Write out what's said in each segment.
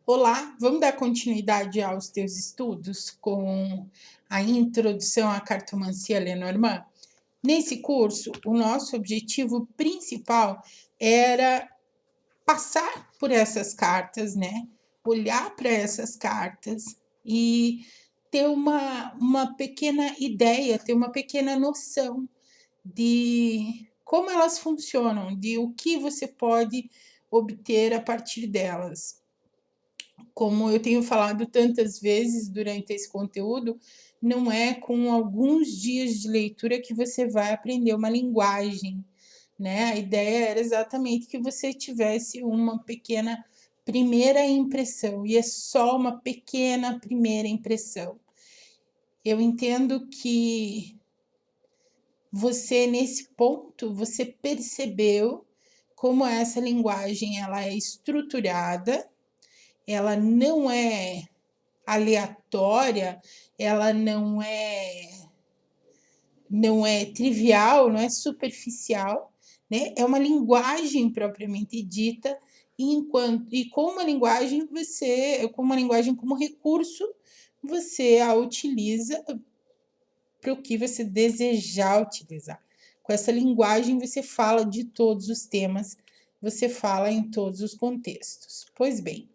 Olá, vamos dar continuidade aos teus estudos com a introdução à cartomancia Lenormand? Nesse curso, o nosso objetivo principal era passar por essas cartas, né? Olhar para essas cartas e ter uma pequena ideia, ter uma pequena noção de como elas funcionam, de o que você pode obter a partir delas. Como eu tenho falado tantas vezes durante esse conteúdo, não é com alguns dias de leitura que você vai aprender uma linguagem, né? A ideia era exatamente que você tivesse uma pequena primeira impressão, e é só uma pequena primeira impressão. Eu entendo que você, nesse ponto, você percebeu como essa linguagem ela é estruturada, ela não é aleatória, ela não é trivial, não é superficial, né? É uma linguagem propriamente dita, e com uma linguagem como recurso, você a utiliza para o que você desejar utilizar. Com essa linguagem você fala de todos os temas, você fala em todos os contextos. Pois bem,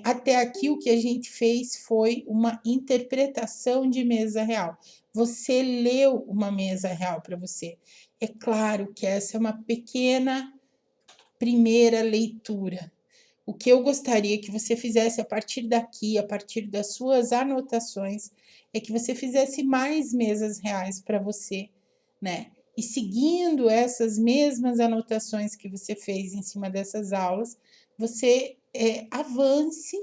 até aqui o que a gente fez foi uma interpretação de mesa real. Você leu uma mesa real para você. É claro que essa é uma pequena primeira leitura. O que eu gostaria que você fizesse a partir daqui, a partir das suas anotações, é que você fizesse mais mesas reais para você, né? E seguindo essas mesmas anotações que você fez em cima dessas aulas, você avance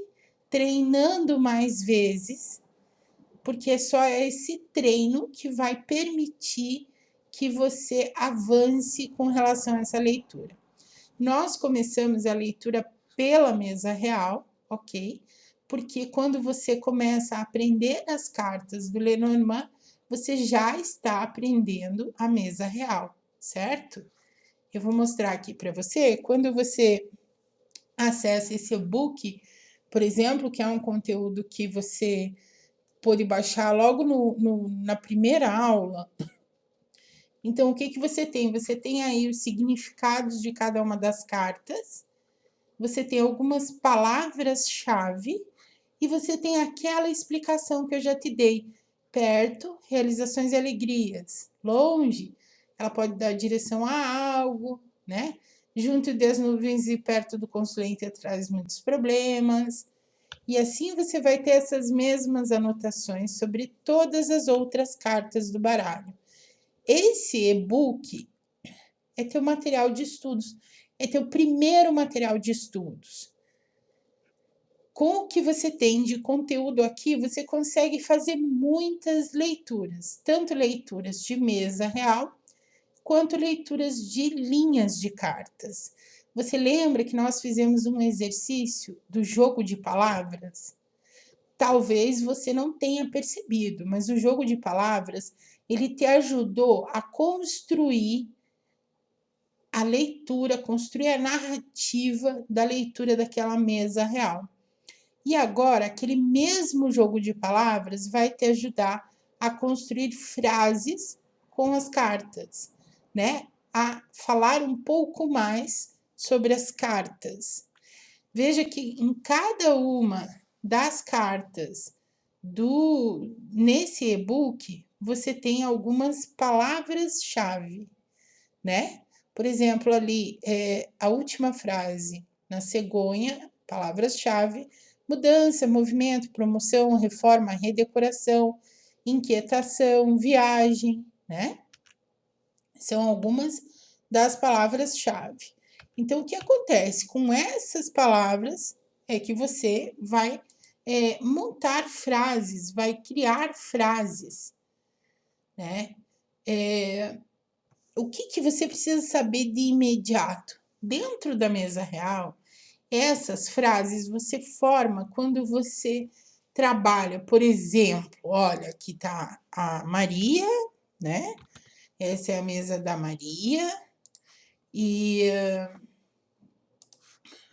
treinando mais vezes, porque é só esse treino que vai permitir que você avance com relação a essa leitura. Nós começamos a leitura pela mesa real, ok? Porque quando você começa a aprender as cartas do Lenormand, você já está aprendendo a mesa real, certo? Eu vou mostrar aqui para você. Quando você acessa esse e-book, por exemplo, que é um conteúdo que você pode baixar logo na primeira aula. Então, o que, que você tem? Você tem aí os significados de cada uma das cartas, você tem algumas palavras-chave e você tem aquela explicação que eu já te dei. Perto, realizações e alegrias. Longe, ela pode dar direção a algo, né? Junto das nuvens e perto do consulente traz muitos problemas. E assim você vai ter essas mesmas anotações sobre todas as outras cartas do baralho. Esse e-book é teu material de estudos, é teu primeiro material de estudos. Com o que você tem de conteúdo aqui, você consegue fazer muitas leituras, tanto leituras de mesa real, quanto leituras de linhas de cartas. Você lembra que nós fizemos um exercício do jogo de palavras? Talvez você não tenha percebido, mas o jogo de palavras, ele te ajudou a construir a leitura, construir a narrativa da leitura daquela mesa real. E agora, aquele mesmo jogo de palavras vai te ajudar a construir frases com as cartas, né? A falar um pouco mais sobre as cartas. Veja que em cada uma das cartas nesse e-book, você tem algumas palavras-chave, né? Por exemplo, ali, a última frase, na cegonha, palavras-chave, mudança, movimento, promoção, reforma, redecoração, inquietação, viagem, né? São algumas das palavras-chave. Então, o que acontece com essas palavras é que você vai montar frases, vai criar frases, né? O que, que você precisa saber de imediato? Dentro da mesa real, essas frases você forma quando você trabalha, por exemplo, olha, aqui tá a Maria, né? Essa é a mesa da Maria. E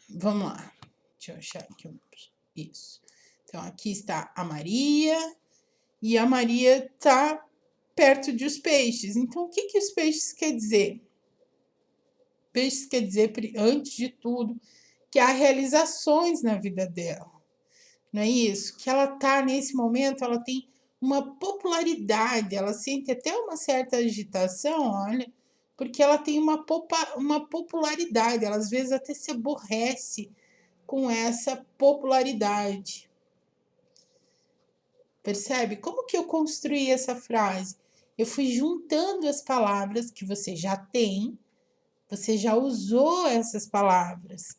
vamos lá. Deixa eu achar aqui. Isso. Então, aqui está a Maria, e a Maria está perto de os peixes. Então, o que que os peixes quer dizer? Peixes quer dizer, antes de tudo, que há realizações na vida dela. Não é isso? Que ela está nesse momento, ela tem uma popularidade, ela sente até uma certa agitação, olha, porque ela tem uma popularidade, ela às vezes até se aborrece com essa popularidade. Percebe? Como que eu construí essa frase? Eu fui juntando as palavras que você já tem, você já usou essas palavras.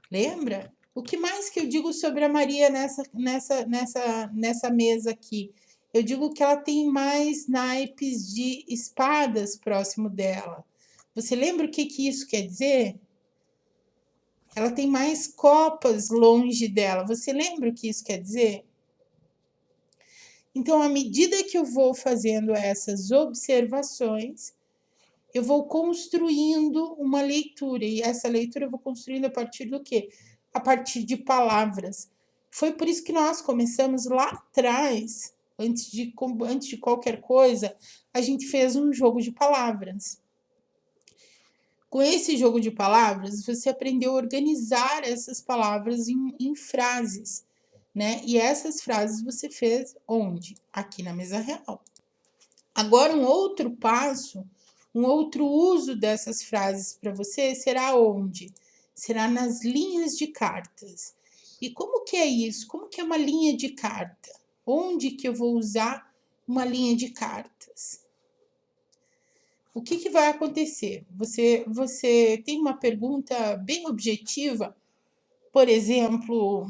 Lembra? O que mais que eu digo sobre a Maria nessa mesa aqui? Eu digo que ela tem mais naipes de espadas próximo dela. Você lembra o que que isso quer dizer? Ela tem mais copas longe dela. Você lembra o que isso quer dizer? Então, à medida que eu vou fazendo essas observações, eu vou construindo uma leitura. E essa leitura eu vou construindo a partir do quê? A partir de palavras. Foi por isso que nós começamos lá atrás, antes de qualquer coisa, a gente fez um jogo de palavras. Com esse jogo de palavras, você aprendeu a organizar essas palavras em frases, né? E essas frases você fez onde? Aqui na mesa real. Agora, um outro passo, um outro uso dessas frases para você será onde? Será nas linhas de cartas. E como que é isso? Como que é uma linha de carta? Onde que eu vou usar uma linha de cartas? O que que vai acontecer? Você tem uma pergunta bem objetiva, por exemplo,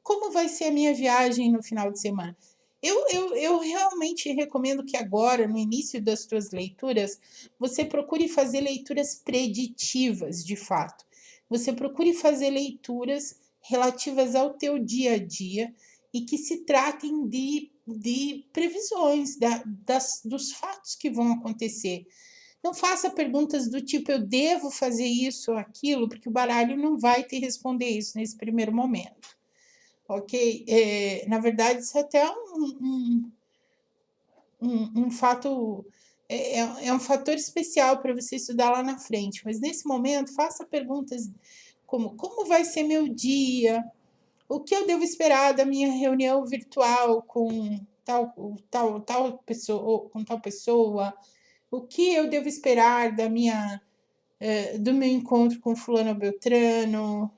como vai ser a minha viagem no final de semana? Eu realmente recomendo que agora, no início das suas leituras, você procure fazer leituras preditivas, de fato. Você procure fazer leituras relativas ao teu dia a dia e que se tratem de previsões dos fatos que vão acontecer. Não faça perguntas do tipo, eu devo fazer isso ou aquilo, porque o baralho não vai te responder isso nesse primeiro momento, ok? Na verdade, isso é até um fato, é um fator especial para você estudar lá na frente, mas nesse momento, faça perguntas como vai ser meu dia, o que eu devo esperar da minha reunião virtual com tal pessoa, o que eu devo esperar do meu encontro com fulano ou beltrano,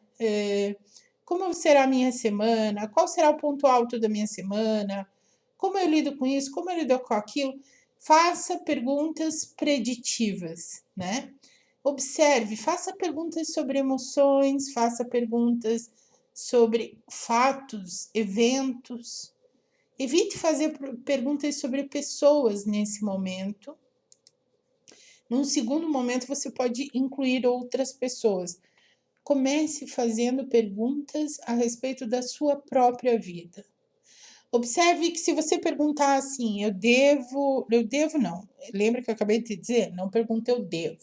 como será a minha semana, qual será o ponto alto da minha semana, como eu lido com isso, como eu lido com aquilo. Faça perguntas preditivas, né? Observe, faça perguntas sobre emoções, faça perguntas sobre fatos, eventos. Evite fazer perguntas sobre pessoas nesse momento. Num segundo momento, você pode incluir outras pessoas. Comece fazendo perguntas a respeito da sua própria vida. Observe que se você perguntar assim, eu devo não. Lembra que eu acabei de dizer? Não pergunta eu devo.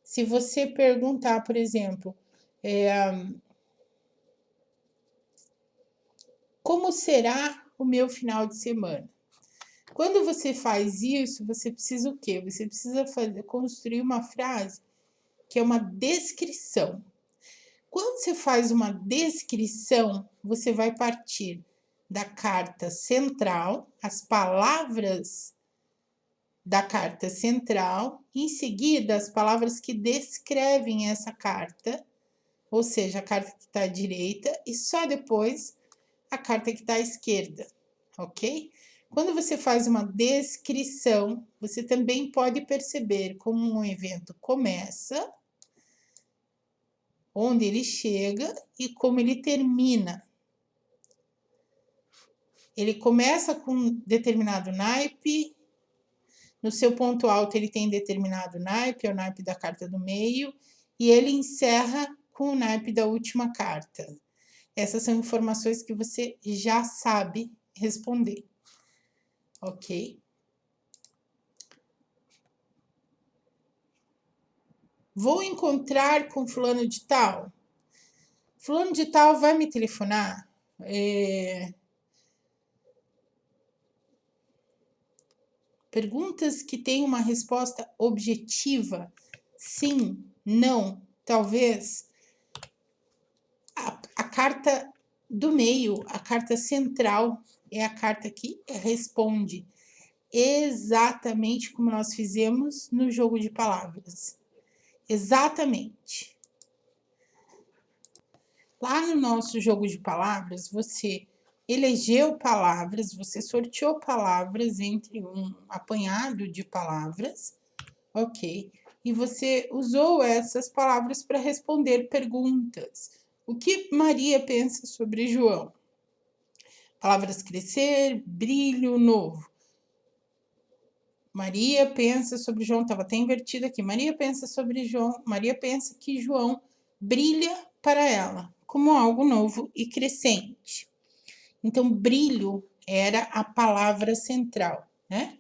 Se você perguntar, por exemplo, como será o meu final de semana? Quando você faz isso, você precisa o quê? Você precisa construir uma frase que é uma descrição. Quando você faz uma descrição, você vai partir da carta central, as palavras da carta central, em seguida as palavras que descrevem essa carta, ou seja, a carta que está à direita, e só depois a carta que está à esquerda, ok? Quando você faz uma descrição, você também pode perceber como um evento começa, onde ele chega e como ele termina. Ele começa com determinado naipe, no seu ponto alto ele tem determinado naipe, é o naipe da carta do meio, e ele encerra com o naipe da última carta. Essas são informações que você já sabe responder, ok? Vou encontrar com fulano de tal? fulano de tal vai me telefonar? Perguntas que têm uma resposta objetiva. Sim, não, talvez. A carta do meio, a carta central, é a carta que responde exatamente como nós fizemos no jogo de palavras. Exatamente. Lá no nosso jogo de palavras, você elegeu palavras, você sorteou palavras entre um apanhado de palavras, ok? E você usou essas palavras para responder perguntas. O que Maria pensa sobre João? Palavras crescer, brilho, novo. Maria pensa sobre João, estava até invertido aqui. Maria pensa sobre João, Maria pensa que João brilha para ela como algo novo e crescente. Então, brilho era a palavra central, né?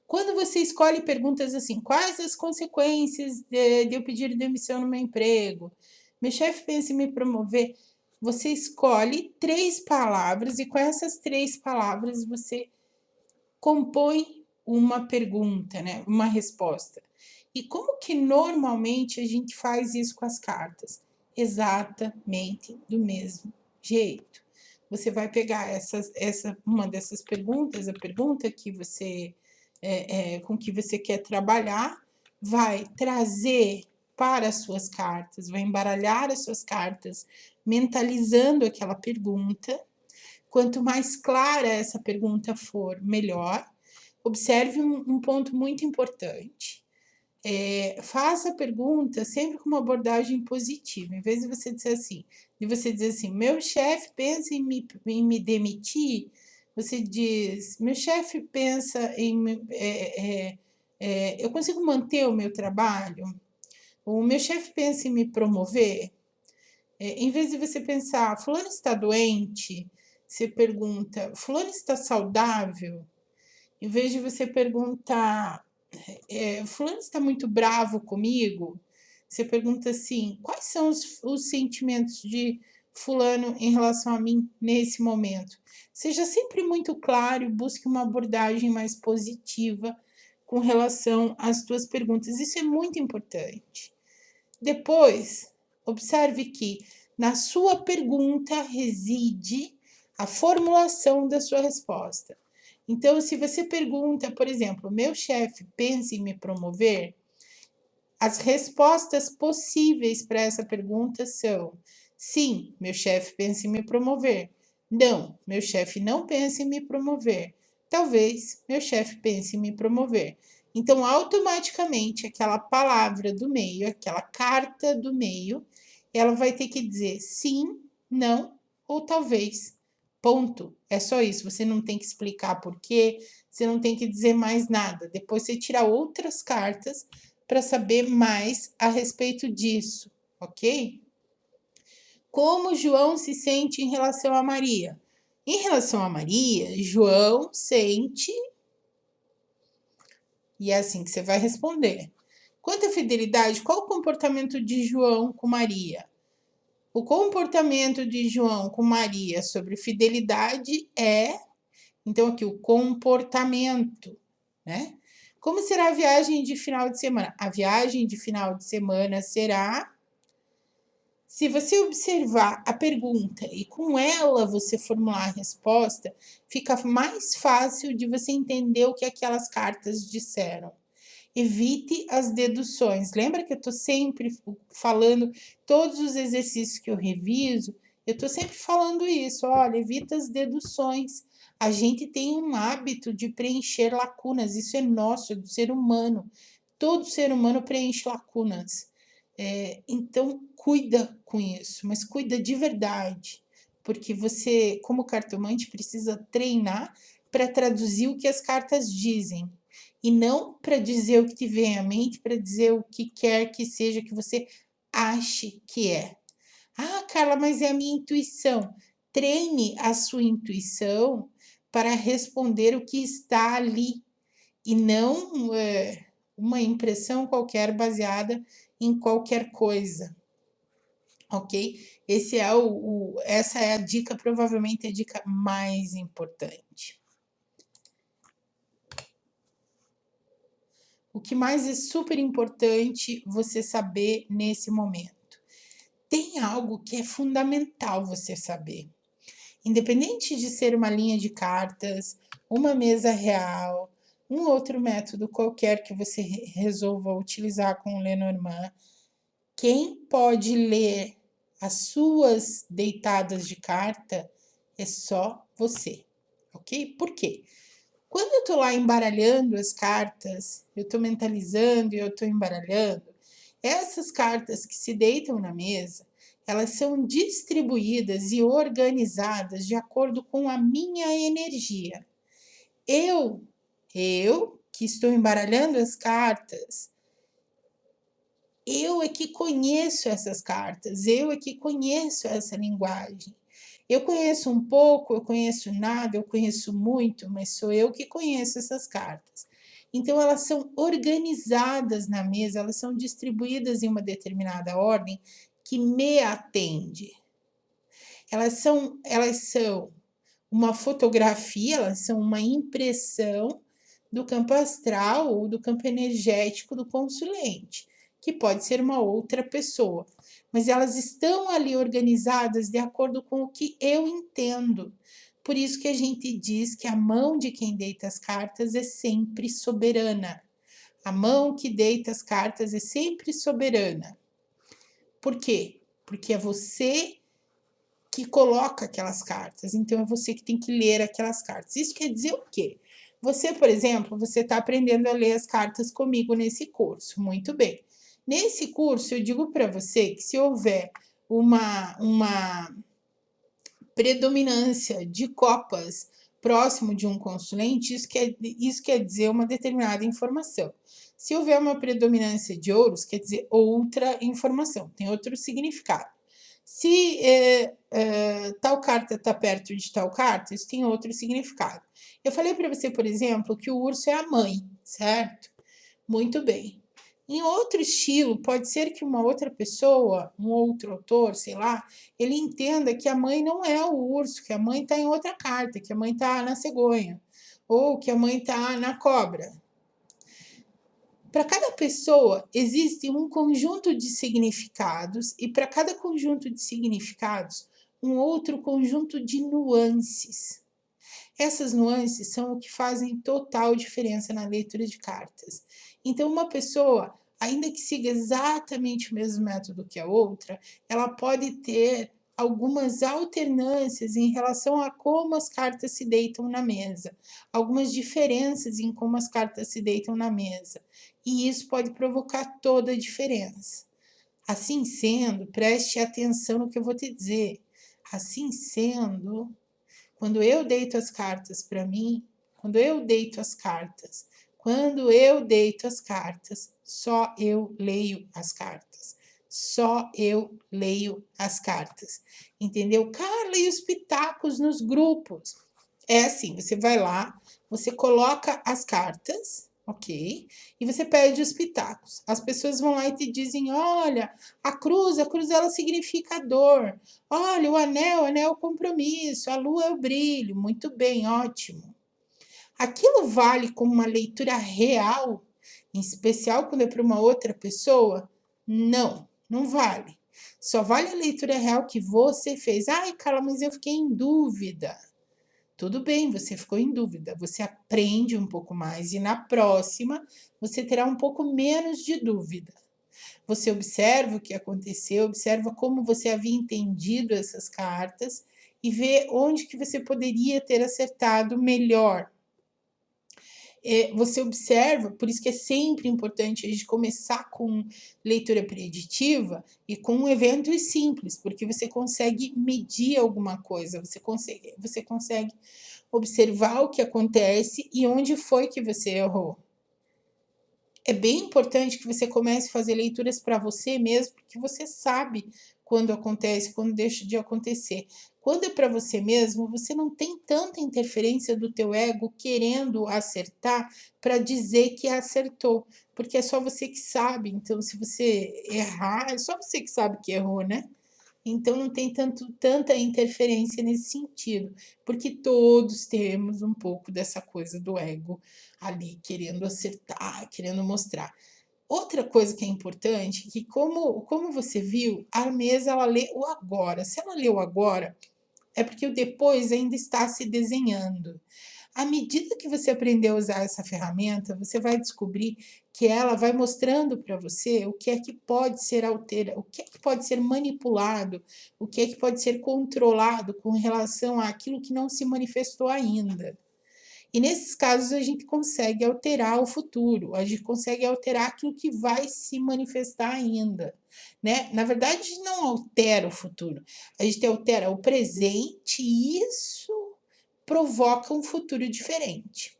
Quando você escolhe perguntas assim, quais as consequências de eu pedir demissão no meu emprego? Meu chefe pensa em me promover. Você escolhe 3 palavras e com essas 3 palavras você compõe uma pergunta, né? Uma resposta. E como que normalmente a gente faz isso com as cartas? Exatamente do mesmo jeito. Você vai pegar uma dessas perguntas, a pergunta que você com que você quer trabalhar, vai trazer para as suas cartas, vai embaralhar as suas cartas, mentalizando aquela pergunta. Quanto mais clara essa pergunta for, melhor. Observe um ponto muito importante. Faça a pergunta sempre com uma abordagem positiva. Em vez de você dizer assim, meu chefe pensa em me demitir, você diz, meu chefe pensa em eu consigo manter o meu trabalho? O meu chefe pensa em me promover? Em vez de você pensar, fulano está doente, você pergunta, fulano está saudável? Em vez de você perguntar, fulano está muito bravo comigo? Você pergunta assim, quais são os sentimentos de fulano em relação a mim nesse momento? Seja sempre muito claro e busque uma abordagem mais positiva com relação às tuas perguntas. Isso é muito importante. Depois, observe que na sua pergunta reside a formulação da sua resposta. Então, se você pergunta, por exemplo, meu chefe pensa em me promover, as respostas possíveis para essa pergunta são: sim, meu chefe pensa em me promover. Não, meu chefe não pensa em me promover. Talvez meu chefe pense em me promover. Então, automaticamente, aquela palavra do meio, aquela carta do meio, ela vai ter que dizer sim, não ou talvez. Ponto. É só isso. Você não tem que explicar por quê, você não tem que dizer mais nada. Depois você tira outras cartas para saber mais a respeito disso, ok? Como João se sente em relação a Maria? Em relação a Maria, João sente. E é assim que você vai responder. Quanto à fidelidade, qual o comportamento de João com Maria? O comportamento de João com Maria sobre fidelidade é, então, aqui o comportamento, né? Como será a viagem de final de semana? A viagem de final de semana será. Se você observar a pergunta e com ela você formular a resposta, fica mais fácil de você entender o que aquelas cartas disseram. Evite as deduções. Lembra que eu estou sempre falando, todos os exercícios que eu reviso, eu estou sempre falando isso. Olha, evita as deduções. A gente tem um hábito de preencher lacunas, isso é nosso, é do ser humano. Todo ser humano preenche lacunas. Então, cuida com isso, mas cuida de verdade, porque você, como cartomante, precisa treinar para traduzir o que as cartas dizem e não para dizer o que te vem à mente, para dizer o que quer que seja que você ache que é. Ah, Carla, mas é a minha intuição. Treine a sua intuição para responder o que está ali e não uma impressão qualquer baseada em qualquer coisa. ok? Essa é a dica, provavelmente a dica mais importante. O que mais é super importante você saber nesse momento? Tem algo que é fundamental você saber. Independente de ser uma linha de cartas, uma mesa real, um outro método qualquer que você resolva utilizar com o Lenormand, quem pode ler as suas deitadas de carta é só você, ok? Por quê? Quando eu tô lá embaralhando as cartas, eu tô mentalizando e eu tô embaralhando, essas cartas que se deitam na mesa, elas são distribuídas e organizadas de acordo com a minha energia. Eu, eu que estou embaralhando as cartas, eu é que conheço essas cartas, eu é que conheço essa linguagem. Eu conheço um pouco, eu conheço nada, eu conheço muito, mas sou eu que conheço essas cartas. Então, elas são organizadas na mesa, elas são distribuídas em uma determinada ordem que me atende. Elas são uma fotografia, elas são uma impressão do campo astral ou do campo energético do consulente, que pode ser uma outra pessoa, mas elas estão ali organizadas de acordo com o que eu entendo. Por isso que a gente diz que a mão de quem deita as cartas é sempre soberana. A mão que deita as cartas é sempre soberana. Por quê? Porque é você que coloca aquelas cartas, então é você que tem que ler aquelas cartas. Isso quer dizer o quê? Você, por exemplo, você está aprendendo a ler as cartas comigo nesse curso, muito bem. Nesse curso, eu digo para você que se houver uma predominância de copas próximo de um consulente, isso quer dizer uma determinada informação. Se houver uma predominância de ouros, quer dizer outra informação, tem outro significado. Se tal carta está perto de tal carta, isso tem outro significado. Eu falei para você, por exemplo, que o urso é a mãe, certo? Muito bem. Em outro estilo, pode ser que uma outra pessoa, um outro autor, sei lá, ele entenda que a mãe não é o urso, que a mãe está em outra carta, que a mãe está na cegonha, ou que a mãe está na cobra. Para cada pessoa existe um conjunto de significados, e para cada conjunto de significados, um outro conjunto de nuances. Essas nuances são o que fazem total diferença na leitura de cartas. Então, uma pessoa, ainda que siga exatamente o mesmo método que a outra, ela pode ter algumas alternâncias em relação a como as cartas se deitam na mesa, algumas diferenças em como as cartas se deitam na mesa, e isso pode provocar toda a diferença. Assim sendo, preste atenção no que eu vou te dizer. Assim sendo, quando eu deito as cartas para mim, quando eu deito as cartas, só eu leio as cartas. Só eu leio as cartas. Entendeu? Carla, e os pitacos nos grupos? É assim, você vai lá, você coloca as cartas, ok? E você pede os pitacos. As pessoas vão lá e te dizem, olha, a cruz ela significa dor. Olha, o anel é o compromisso, a lua é o brilho. Muito bem, ótimo. Aquilo vale como uma leitura real, em especial quando é para uma outra pessoa? Não, não vale. Só vale a leitura real que você fez. Ai, Carla, mas eu fiquei em dúvida. Tudo bem, você ficou em dúvida. Você aprende um pouco mais e na próxima você terá um pouco menos de dúvida. Você observa o que aconteceu, observa como você havia entendido essas cartas e vê onde que você poderia ter acertado melhor. Você observa, por isso que é sempre importante a gente começar com leitura preditiva e com eventos simples, porque você consegue medir alguma coisa, você consegue observar o que acontece e onde foi que você errou. É bem importante que você comece a fazer leituras para você mesmo, porque você sabe quando acontece, quando deixa de acontecer. Quando é para você mesmo, você não tem tanta interferência do teu ego querendo acertar para dizer que acertou, porque é só você que sabe. Então, se você errar, é só você que sabe que errou, né? Então não tem tanta interferência nesse sentido, porque todos temos um pouco dessa coisa do ego ali, querendo acertar, querendo mostrar. Outra coisa que é importante, que como você viu, a mesa ela lê o agora. Se ela leu agora, é porque o depois ainda está se desenhando. À medida que você aprender a usar essa ferramenta, você vai descobrir que ela vai mostrando para você o que é que pode ser alterado, o que é que pode ser manipulado, o que é que pode ser controlado com relação àquilo que não se manifestou ainda. E nesses casos a gente consegue alterar o futuro, a gente consegue alterar aquilo que vai se manifestar ainda, né? Na verdade, a gente não altera o futuro, a gente altera o presente e isso provoca um futuro diferente.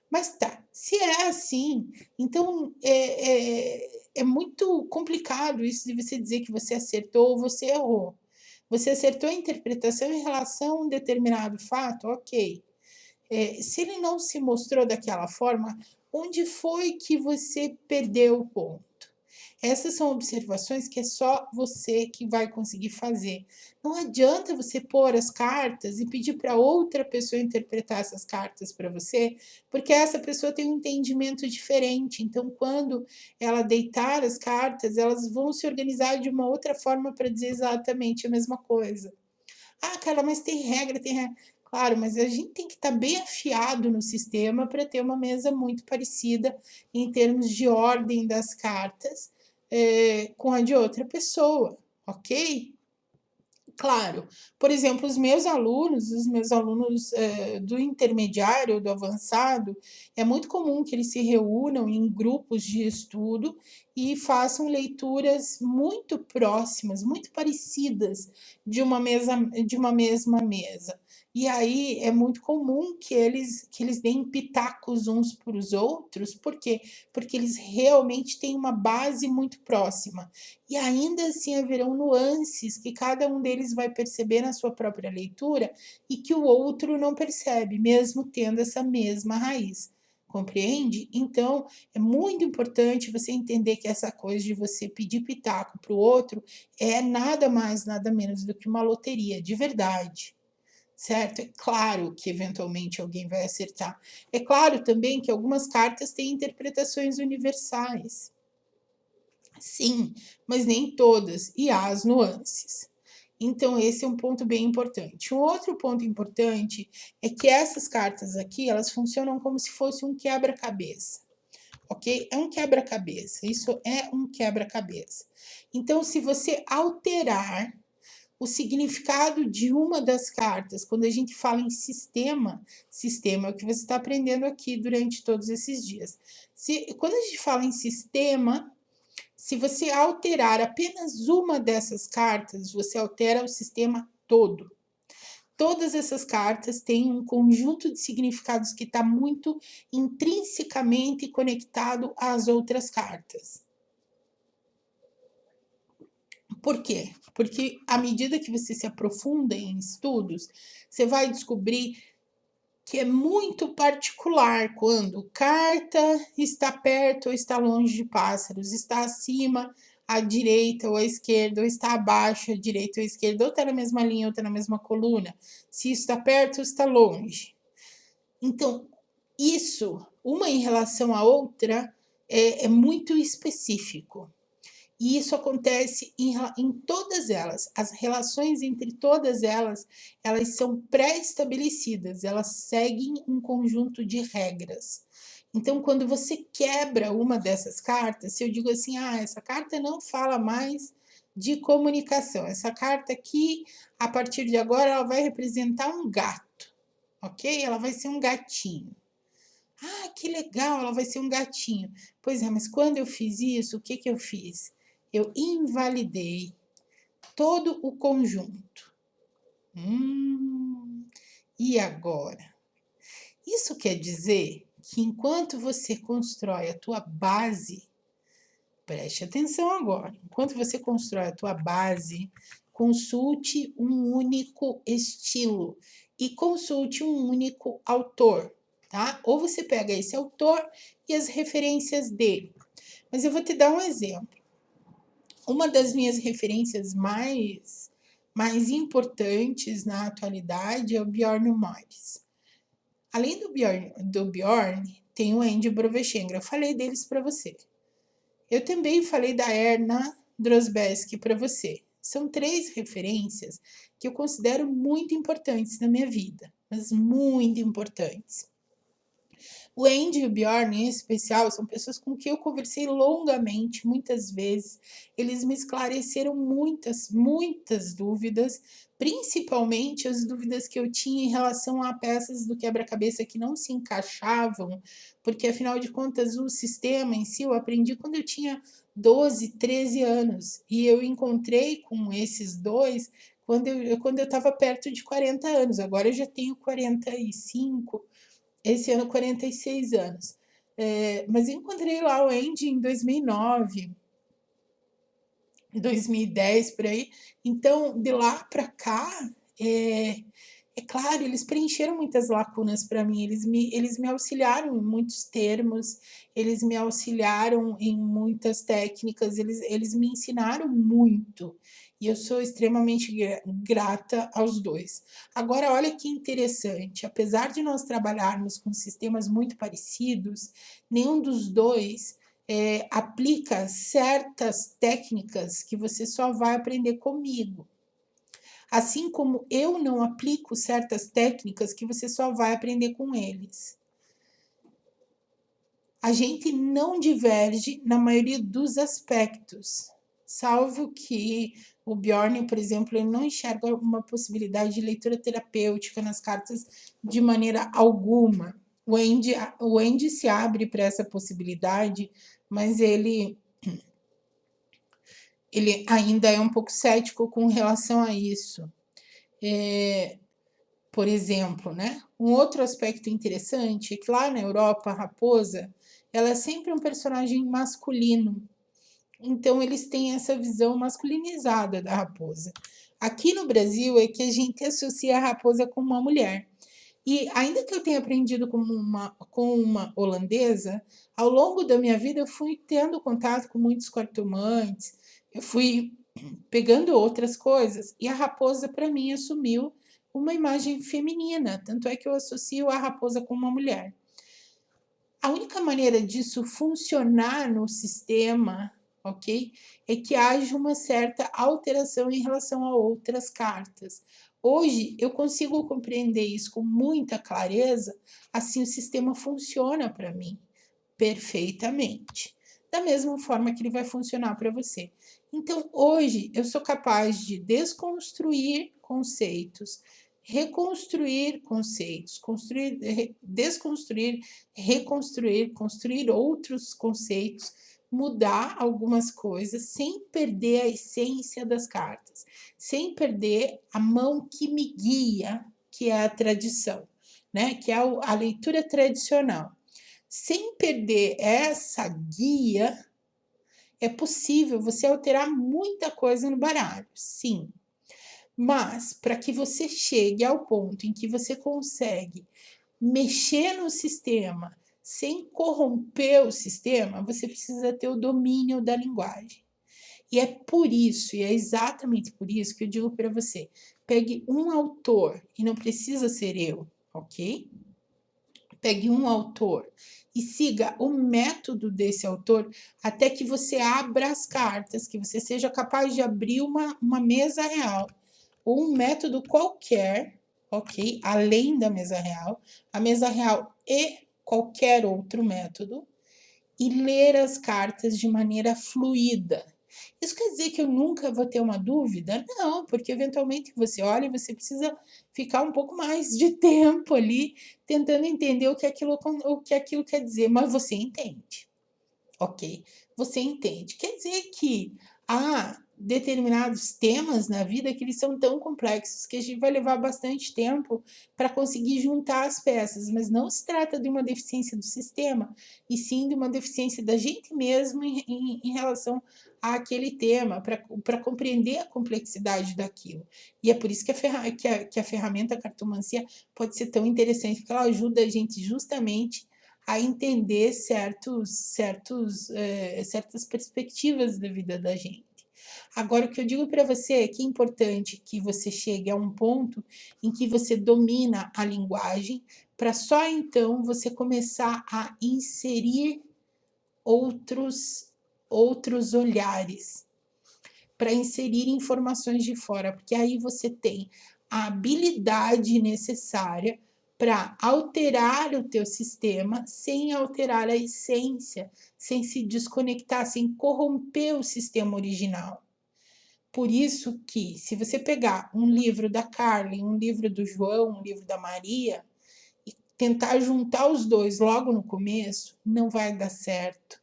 Mas tá, se é assim, então é muito complicado isso de você dizer que você acertou ou você errou. Você acertou a interpretação em relação a um determinado fato, ok. Se ele não se mostrou daquela forma, onde foi que você perdeu o ponto? Essas são observações que é só você que vai conseguir fazer. Não adianta você pôr as cartas e pedir para outra pessoa interpretar essas cartas para você, porque essa pessoa tem um entendimento diferente. Então, quando ela deitar as cartas, elas vão se organizar de uma outra forma para dizer exatamente a mesma coisa. Ah, Carla, mas tem regra, tem regra. Claro, mas a gente tem que estar bem afiado no sistema para ter uma mesa muito parecida em termos de ordem das cartas com a de outra pessoa, ok? Claro, por exemplo, os meus alunos do intermediário, do avançado, é muito comum que eles se reúnam em grupos de estudo e façam leituras muito próximas, muito parecidas de uma mesma mesa. E aí é muito comum que eles deem pitacos uns para os outros, por quê? Porque eles realmente têm uma base muito próxima. E ainda assim haverão nuances que cada um deles vai perceber na sua própria leitura e que o outro não percebe, mesmo tendo essa mesma raiz. Compreende? Então, é muito importante você entender que essa coisa de você pedir pitaco para o outro é nada mais, nada menos do que uma loteria, de verdade. Certo? É claro que eventualmente alguém vai acertar. É claro também que algumas cartas têm interpretações universais. Sim, mas nem todas, e há as nuances. Então, esse é um ponto bem importante. Um outro ponto importante é que essas cartas aqui, elas funcionam como se fosse um quebra-cabeça, ok? É um quebra-cabeça, isso é um quebra-cabeça. Então, se você alterar o significado de uma das cartas, quando a gente fala em sistema, sistema é o que você está aprendendo aqui durante todos esses dias. Quando a gente fala em sistema, se você alterar apenas uma dessas cartas, você altera o sistema todo. Todas essas cartas têm um conjunto de significados que está muito intrinsecamente conectado às outras cartas. Por quê? Porque à medida que você se aprofunda em estudos, você vai descobrir que é muito particular quando carta está perto ou está longe de pássaros, está acima à direita ou à esquerda, ou está abaixo à direita ou à esquerda, ou está na mesma linha ou está na mesma coluna, se está perto ou está longe. Então, isso, uma em relação à outra, é muito específico. E isso acontece em todas elas. As relações entre todas elas, elas são pré-estabelecidas, elas seguem um conjunto de regras. Então, quando você quebra uma dessas cartas, se eu digo assim, essa carta não fala mais de comunicação, essa carta aqui, a partir de agora, ela vai representar um gato, ok? Ela vai ser um gatinho. Ah, que legal, ela vai ser um gatinho. Pois é, mas quando eu fiz isso, o que que eu fiz? Eu invalidei todo o conjunto. E agora? Isso quer dizer que enquanto você constrói a tua base, preste atenção agora, enquanto você constrói a tua base, consulte um único estilo e consulte um único autor, tá? Ou você pega esse autor e as referências dele. Mas eu vou te dar um exemplo. Uma das minhas referências mais mais importantes na atualidade é o Bjorn Morris. Além do Bjorn, tem o Andy Brovechengra. Eu falei deles para você. Eu também falei da Erna Drozbesky para você. São 3 referências que eu considero muito importantes na minha vida, mas muito importantes. O Andy e o Bjorn, em especial, são pessoas com quem eu conversei longamente, muitas vezes. Eles me esclareceram muitas dúvidas, principalmente as dúvidas que eu tinha em relação a peças do quebra-cabeça que não se encaixavam, porque afinal de contas o sistema em si eu aprendi quando eu tinha 12, 13 anos, e eu encontrei com esses dois quando eu estava perto de 40 anos. Agora eu já tenho 45, esse ano 46 anos. Mas encontrei lá o Andy em 2009, 2010, por aí. Então, de lá para cá, é claro, eles preencheram muitas lacunas para mim, eles me auxiliaram em muitos termos, eles me auxiliaram em muitas técnicas, eles me ensinaram muito. E eu sou extremamente grata aos dois. Agora, olha que interessante, apesar de nós trabalharmos com sistemas muito parecidos, nenhum dos dois aplica certas técnicas que você só vai aprender comigo. Assim como eu não aplico certas técnicas que você só vai aprender com eles. A gente não diverge na maioria dos aspectos, salvo que o Bjorn, por exemplo, ele não enxerga uma possibilidade de leitura terapêutica nas cartas de maneira alguma. O Andy se abre para essa possibilidade, mas ele ainda é um pouco cético com relação a isso. Por exemplo, né? Um outro aspecto interessante é que lá na Europa, a raposa, ela é sempre um personagem masculino. Então, eles têm essa visão masculinizada da raposa. Aqui no Brasil é que a gente associa a raposa com uma mulher. E ainda que eu tenha aprendido com uma holandesa, ao longo da minha vida eu fui tendo contato com muitos cartomantes, eu fui pegando outras coisas, e a raposa, para mim, assumiu uma imagem feminina, tanto é que eu associo a raposa com uma mulher. A única maneira disso funcionar no sistema, ok? É que haja uma certa alteração em relação a outras cartas. Hoje eu consigo compreender isso com muita clareza, assim o sistema funciona para mim perfeitamente. Da mesma forma que ele vai funcionar para você. Então, hoje eu sou capaz de desconstruir conceitos, reconstruir conceitos, desconstruir, reconstruir, construir outros conceitos, mudar algumas coisas sem perder a essência das cartas, sem perder a mão que me guia, que é a tradição, né? Que é a leitura tradicional. Sem perder essa guia, é possível você alterar muita coisa no baralho, sim. Mas para que você chegue ao ponto em que você consegue mexer no sistema sem corromper o sistema, você precisa ter o domínio da linguagem. E é por isso, e é exatamente por isso que eu digo para você, pegue um autor, e não precisa ser eu, ok? Pegue um autor e siga o método desse autor até que você abra as cartas, que você seja capaz de abrir uma mesa real ou um método qualquer, ok? Além da mesa real, a mesa real e qualquer outro método, e ler as cartas de maneira fluida. Isso quer dizer que eu nunca vou ter uma dúvida? Não, porque eventualmente você olha e você precisa ficar um pouco mais de tempo ali tentando entender o que aquilo quer dizer, mas você entende, ok? Você entende. Quer dizer que há determinados temas na vida que eles são tão complexos que a gente vai levar bastante tempo para conseguir juntar as peças, mas não se trata de uma deficiência do sistema, e sim de uma deficiência da gente mesmo em relação àquele tema, para compreender a complexidade daquilo. E é por isso que a ferramenta cartomancia pode ser tão interessante, porque ela ajuda a gente justamente a entender certas perspectivas da vida da gente. Agora, o que eu digo para você é que é importante que você chegue a um ponto em que você domina a linguagem, para só então você começar a inserir outros olhares, para inserir informações de fora, porque aí você tem a habilidade necessária para alterar o teu sistema sem alterar a essência, sem se desconectar, sem corromper o sistema original. Por isso que, se você pegar um livro da Carly, um livro do João, um livro da Maria, e tentar juntar os dois logo no começo, não vai dar certo.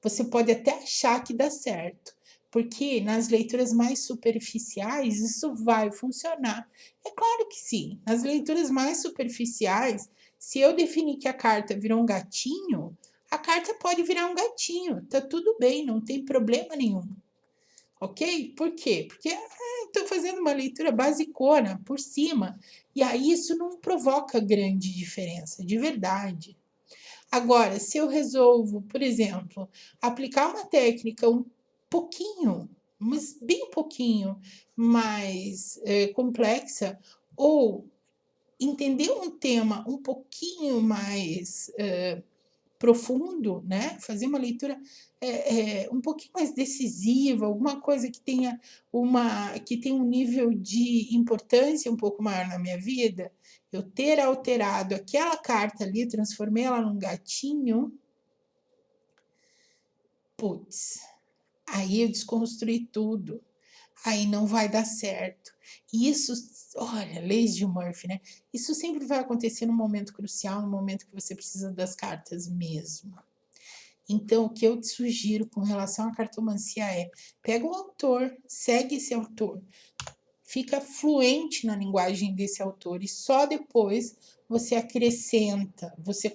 Você pode até achar que dá certo, porque nas leituras mais superficiais isso vai funcionar. É claro que sim, nas leituras mais superficiais, se eu definir que a carta virou um gatinho, a carta pode virar um gatinho, tá tudo bem, não tem problema nenhum. Ok? Por quê? Porque estou fazendo uma leitura basicona por cima, e aí isso não provoca grande diferença, de verdade. Agora, se eu resolvo, por exemplo, aplicar uma técnica um pouquinho, mas bem pouquinho mais complexa, ou entender um tema um pouquinho mais profundo, né? Fazer uma leitura um pouquinho mais decisiva, alguma coisa que tenha um nível de importância um pouco maior na minha vida, eu ter alterado aquela carta ali, transformei ela num gatinho, putz, aí eu desconstruí tudo, aí não vai dar certo. E isso, olha, leis de Murphy, né? Isso sempre vai acontecer num momento crucial, no momento que você precisa das cartas mesmo. Então, o que eu te sugiro com relação à cartomancia é: pega um autor, segue esse autor, fica fluente na linguagem desse autor e só depois você acrescenta, você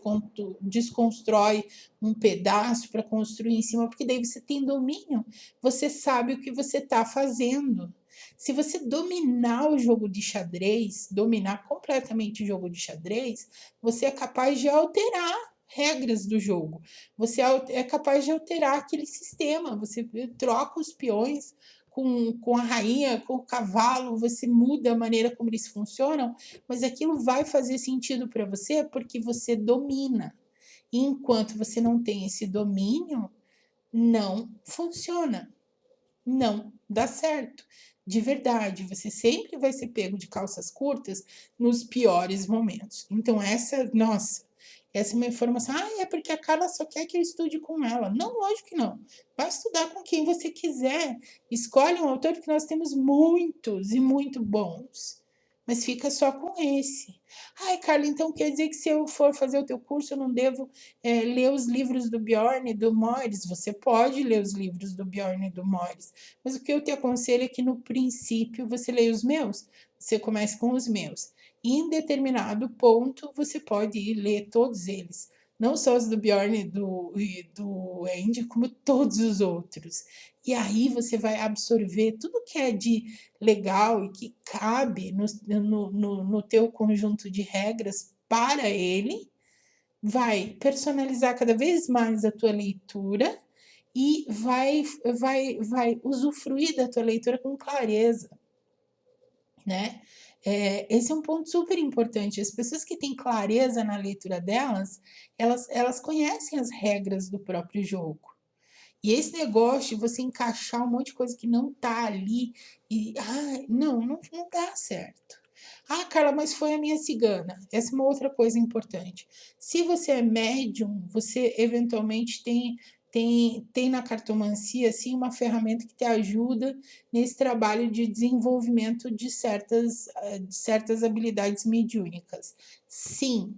desconstrói um pedaço para construir em cima, porque daí você tem domínio, você sabe o que você está fazendo. Se você dominar o jogo de xadrez, dominar completamente o jogo de xadrez, você é capaz de alterar regras do jogo. Você é capaz de alterar aquele sistema. Você troca os peões com a rainha, com o cavalo, você muda a maneira como eles funcionam, mas aquilo vai fazer sentido para você porque você domina. E enquanto você não tem esse domínio, não funciona. Não dá certo. De verdade, você sempre vai ser pego de calças curtas nos piores momentos. Então, essa é uma informação. Ah, é porque a Carla só quer que eu estude com ela. Não, lógico que não. Vai estudar com quem você quiser. Escolhe um autor, porque nós temos muitos e muito bons. Mas fica só com esse. Ai, Carla, então quer dizer que se eu for fazer o teu curso, eu não devo ler os livros do Bjorn e do Moritz? Você pode ler os livros do Bjorn e do Moritz, mas o que eu te aconselho é que no princípio você leia os meus. Você comece com os meus. E em determinado ponto você pode ir ler todos eles. Não só os do Bjorn e do Andy, como todos os outros. E aí você vai absorver tudo que é de legal e que cabe no teu conjunto de regras para ele, vai personalizar cada vez mais a tua leitura e vai usufruir da tua leitura com clareza, né? Esse é um ponto super importante. As pessoas que têm clareza na leitura delas, elas conhecem as regras do próprio jogo. E esse negócio de você encaixar um monte de coisa que não tá ali e não dá certo. Ah, Carla, mas foi a minha cigana. Essa é uma outra coisa importante. Se você é médium, você eventualmente tem na cartomancia assim, uma ferramenta que te ajuda nesse trabalho de desenvolvimento de certas habilidades mediúnicas. Sim,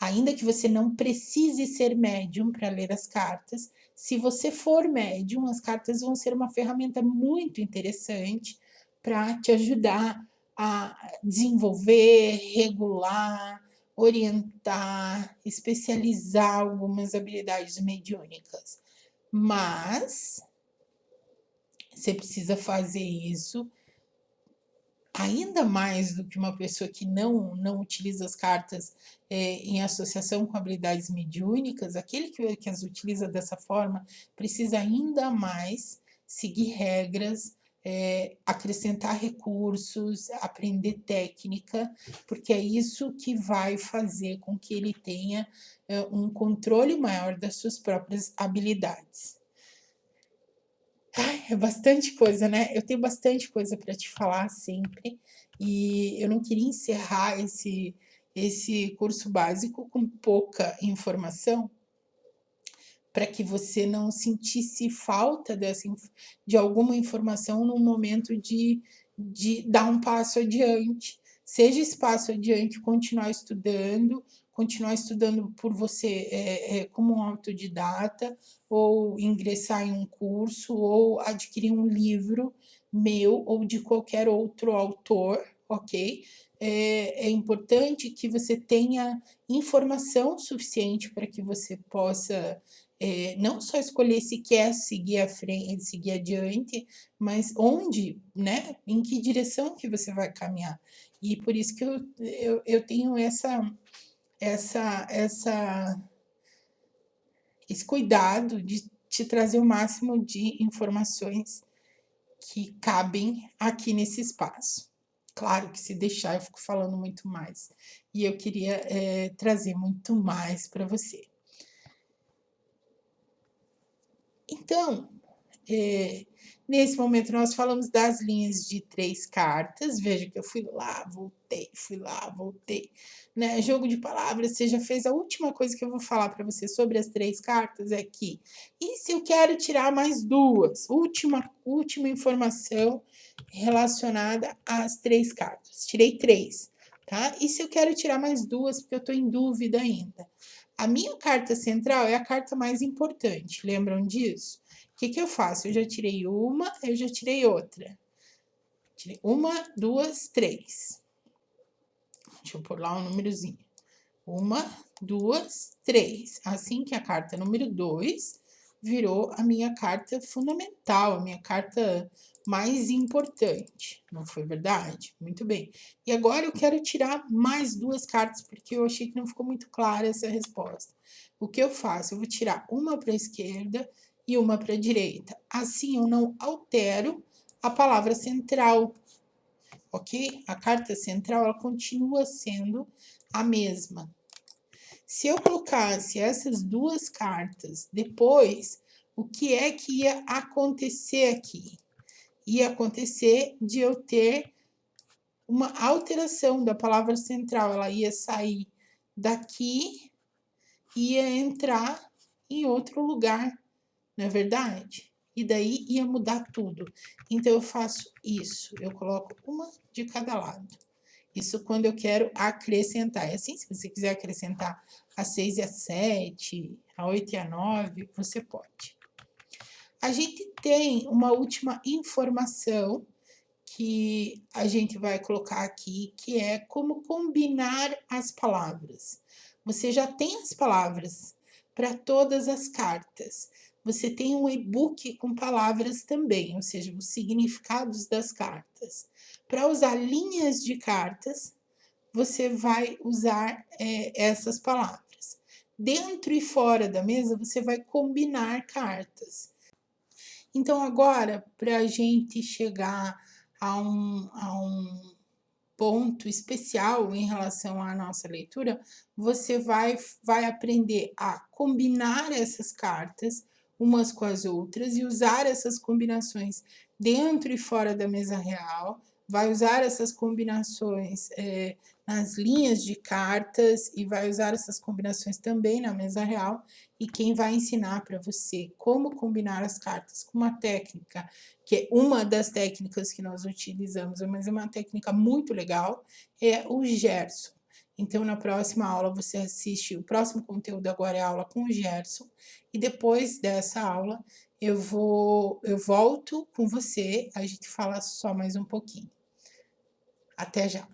ainda que você não precise ser médium para ler as cartas, se você for médium, as cartas vão ser uma ferramenta muito interessante para te ajudar a desenvolver, regular, orientar, especializar algumas habilidades mediúnicas. Mas você precisa fazer isso ainda mais do que uma pessoa que não utiliza as cartas em associação com habilidades mediúnicas, aquele que as utiliza dessa forma precisa ainda mais seguir regras, acrescentar recursos, aprender técnica, porque é isso que vai fazer com que ele tenha um controle maior das suas próprias habilidades. Ai, é bastante coisa, né? Eu tenho bastante coisa para te falar sempre, e eu não queria encerrar esse curso básico com pouca informação, para que você não sentisse falta de alguma informação no momento de dar um passo adiante. Seja esse passo adiante continuar estudando por você como um autodidata, ou ingressar em um curso, ou adquirir um livro meu ou de qualquer outro autor, ok? É importante que você tenha informação suficiente para que você possa não só escolher se quer seguir à frente, seguir adiante, mas onde, né? Em que direção que você vai caminhar. E por isso que eu tenho esse cuidado de te trazer o máximo de informações que cabem aqui nesse espaço. Claro que se deixar eu fico falando muito mais. E eu queria trazer muito mais para você. Então, nesse momento nós falamos das linhas de 3 cartas. Veja que eu fui lá, voltei, né? Jogo de palavras, você já fez. A última coisa que eu vou falar para você sobre as 3 cartas é que, e se eu quero tirar mais 2? Última informação relacionada às 3 cartas. Tirei 3, tá? E se eu quero tirar mais 2, porque eu estou em dúvida ainda? A minha carta central é a carta mais importante, lembram disso? O que eu faço? Eu já tirei uma, eu já tirei outra. Tirei 1, 2, 3. Deixa eu pôr lá um númerozinho. 1, 2, 3. Assim que a carta número 2 virou a minha carta fundamental, a minha carta mais importante. Não foi verdade? Muito bem. E agora eu quero tirar mais 2 cartas, porque eu achei que não ficou muito clara essa resposta. O que eu faço? Eu vou tirar uma para a esquerda e uma para a direita. Assim eu não altero a palavra central, ok? A carta central ela continua sendo a mesma. Se eu colocasse essas 2 cartas depois, o que é que ia acontecer aqui? Ia acontecer de eu ter uma alteração da palavra central, ela ia sair daqui e ia entrar em outro lugar, não é verdade? E daí ia mudar tudo. Então eu faço isso, eu coloco uma de cada lado. Isso quando eu quero acrescentar. É assim, se você quiser acrescentar a 6 e a 7, a 8 e a 9, você pode. A gente tem uma última informação que a gente vai colocar aqui, que é como combinar as palavras. Você já tem as palavras para todas as cartas. Você tem um e-book com palavras também, ou seja, os significados das cartas. Para usar linhas de cartas, você vai usar essas palavras. Dentro e fora da mesa, você vai combinar cartas. Então, agora, para a gente chegar a um ponto especial em relação à nossa leitura, você vai aprender a combinar essas cartas umas com as outras e usar essas combinações dentro e fora da mesa real, vai usar essas combinações nas linhas de cartas e vai usar essas combinações também na mesa real. E quem vai ensinar para você como combinar as cartas com uma técnica, que é uma das técnicas que nós utilizamos, mas é uma técnica muito legal, é o Gerson. Então, na próxima aula, você assiste, o próximo conteúdo agora é a aula com o Gerson, e depois dessa aula, eu volto com você, a gente fala só mais um pouquinho. Até já!